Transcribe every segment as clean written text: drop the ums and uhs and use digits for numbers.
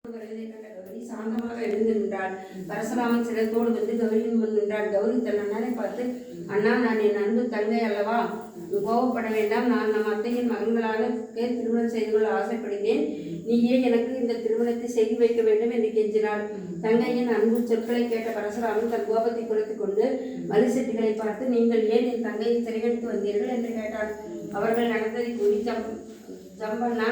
கௌரி சாந்தமாக எழுந்து நின்றாள். பரசுராமன் சிரத்தோடு வந்து கௌரியின் முன் நின்றாள். கௌரி தன் அண்ணனை பார்த்து, அண்ணா, நான் என் அன்பு தங்கை அல்லவா, கோபப்பட வேண்டாம். நான் நம் அத்தையின் மகன்களான திருமணம் செய்து கொள்ள ஆசைப்படுகிறேன். நீயே எனக்கு இந்த திருமணத்தை செய்து வைக்க வேண்டும் என்று கெஞ்சினாள். தங்கையின் அன்பு சொற்களை கேட்ட பரசுராமன் தன் கோபத்தை குறைத்துக் கொண்டு மலிசெட்டிகளை பார்த்து, நீங்கள் ஏன் என் தங்கையை சிறையெடுத்து வந்தீர்கள் என்று கேட்டாள். அவர்கள் நடந்ததை கூறி ஜம்பண்ணா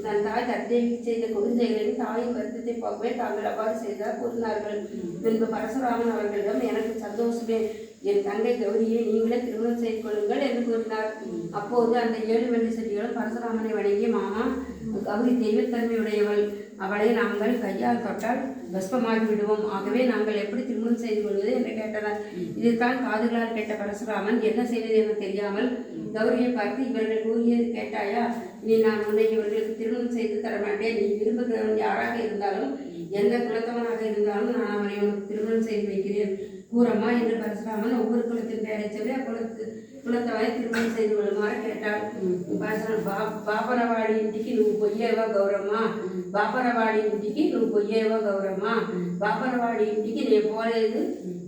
தன் தாய் தத்தைக்கு செய்த கொடுஞ்செயலின் தாயின் வருத்தத்தை போக்கவே தாங்கள் அவ்வாறு செய்தார் கூறினார்கள். பின்பு பரசுராமன் அவர்களிடம், எனக்கு சந்தோஷமே, என் தங்கை கௌரியை நீங்களே திருமணம் செய்து கொள்ளுங்கள் என்று கூறினார். அப்போது அந்த 7 வெள்ளி செட்டிகளும் பரசுராமனை வணங்கி, மாமா, கௌரி தெய்வத்தன்மையுடையவள், அவளை நாங்கள் கையால் தொட்டால் பஸ்பமாகி விடுவோம். ஆகவே நாங்கள் எப்படி திருமணம் செய்து கொள்வது என்று கேட்டனர். இதுதான் காதுகளால் கேட்ட பரசுராமன் என்ன செய்வது என தெரியாமல் கௌரியை பார்த்து, இவர்கள் கூறியது கேட்டாயா? நீ நான் உன்னை இவர்களுக்கு திருமணம் செய்து தர மாட்டேன். நீ விரும்புகிறவன் யாராக இருந்தாலும், எந்த குலத்தவனாக இருந்தாலும் நான் அவனை உனக்கு திருமணம் செய்து வைக்கிறேன், கூறம்மா என்று பரசுராமன் ஒவ்வொரு குலத்தின் பெயரை சொல்லி குலத்தவனை திருமணம் செய்து கொள்ளுமாறு கேட்டாள். బాపరవాడి ఇంటికి నువ్వు పొయ్యేవా గౌరమ్మ, బాపరవాడి ఇంటికి నువ్వు పొయ్యేవా గౌరమ్మ, బాపరవాడి ఇంటికి నేను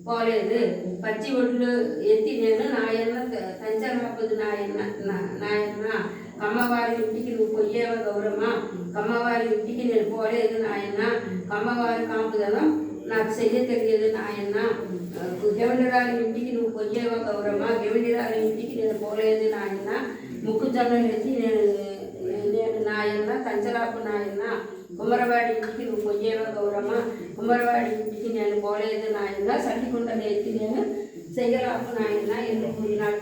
పోలేదు, పచ్చి ఒడ్లు ఎత్తి నేను నాయన్న తంచరాపదు నాయన్న, కమ్మవారి ఇంటికి నువ్వు పొయ్యేవా గౌరమ్మ, కమ్మవారి ఇంటికి నేను పోలేదు నాయన్న, కమ్మవారి కాంపుదనం నాకు చెయ్య తెలియదు నాయన్న, గెవెండిరాలి ఇంటికి నువ్వు పొయ్యేవా గౌరమ్మ, గెవెండిరాలి ఇంటికి నేను పోలేదు నాయన్న, ముక్కు జొన్నలు ఎత్తి నేను నాయన్న తంచరాపు నాయన్న, కుమ్మరవాడి ఇంటికి నువ్వు పొయ్యేవా గౌరమ్మ, కుమ్మరవాడి ఇంటికి నేను పోలేదు నాయన్న, సల్లికుండలు ఎత్తి నేను செய்யலாப்பு நாயனா என்று கூறினாள்.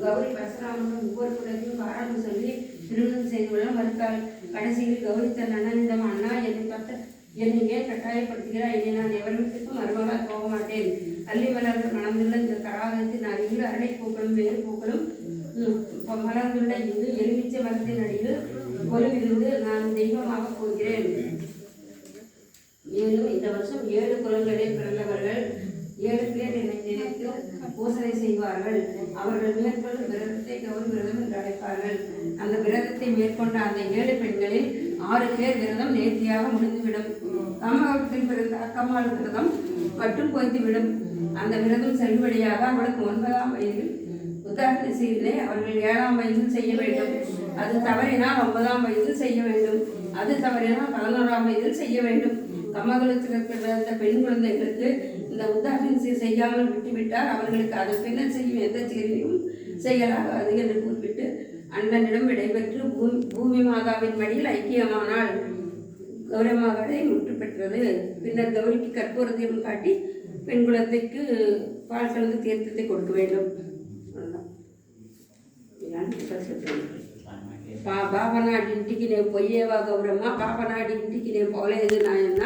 கௌரி பரசுராமனும் ஒவ்வொரு குலத்தையும் காரணம் சொல்லி திருமணம் செய்து கொள்ள மறுத்தாள். கடைசியில் கௌரி தன் அண்ணனிடம், அண்ணா, என்னை பார்த்து என்னை ஏன் கட்டாயப்படுத்துகிறாய்? என்னை நான் எவரிடத்துக்கும் மருமகளாக போக மாட்டேன். அள்ளி மலர்கள் மணந்துள்ள இந்த தடாகத்தின் அருகில் அரளை பூக்களும் வேறு பூக்களும் மலர்ந்துள்ள இங்கு எலுமிச்சை மரத்தின் அடியில் கொலுவிலிருந்து நான் தெய்வமாக போகிறேன். மேலும் இந்த வருஷம் 7 குலங்களில் பிறந்தவர்கள் 7 பேர் என்னை நினைத்து பூசனை செய்வார்கள். அவர்கள் மேற்கொள்ளும் விரதத்தை கௌரி விரதம் என்று அழைப்பார்கள். அந்த விரதத்தை மேற்கொண்ட அந்த 7 பெண்களில் 6 பேர் விரதம் நேர்த்தியாக முடிந்துவிடும். கம்மகத்தில் பிறந்த அக்கம்மாள் விரதம் மட்டும் போய்த்துவிடும். அந்த விரதம் செல்லுபடியாக அவளுக்கு 9ஆம் வயதில் உத்தாரணை அவர்கள் 7ஆம் வயதில் செய்ய வேண்டும். அது தவறினால் 9ஆம் வயதில் செய்ய வேண்டும். அது தவறினால் 11ஆம் வயதில் செய்ய வேண்டும். கம்மகுலத்தில் பிறந்த பெண் குழந்தைகளுக்கு இந்த உத்தாரணை செய்யாமல் விட்டுவிட்டால் அவர்களுக்கு அதன் பின்னர் செய்யும் எந்த செயலையும் செய்யலாகாது என்று கூறிவிட்டு அண்ணனிடம் விடைபெற்று பூமி மாதாவின் மடியில் ஐக்கியமானாள். கௌரமாகவே முற்று பெற்றது. பின்னர் கௌரிக்கு கற்பூர தீபம் காட்டி பெண் குலத்திற்கு பால் கலந்து தீர்த்தத்தை கொடுக்க வேண்டும். బాపనాడి ఇంటికి నేను పోయేవా గౌరమ్మ, బాపనాడి ఇంటికి నేను పోలేదు నాయన్న.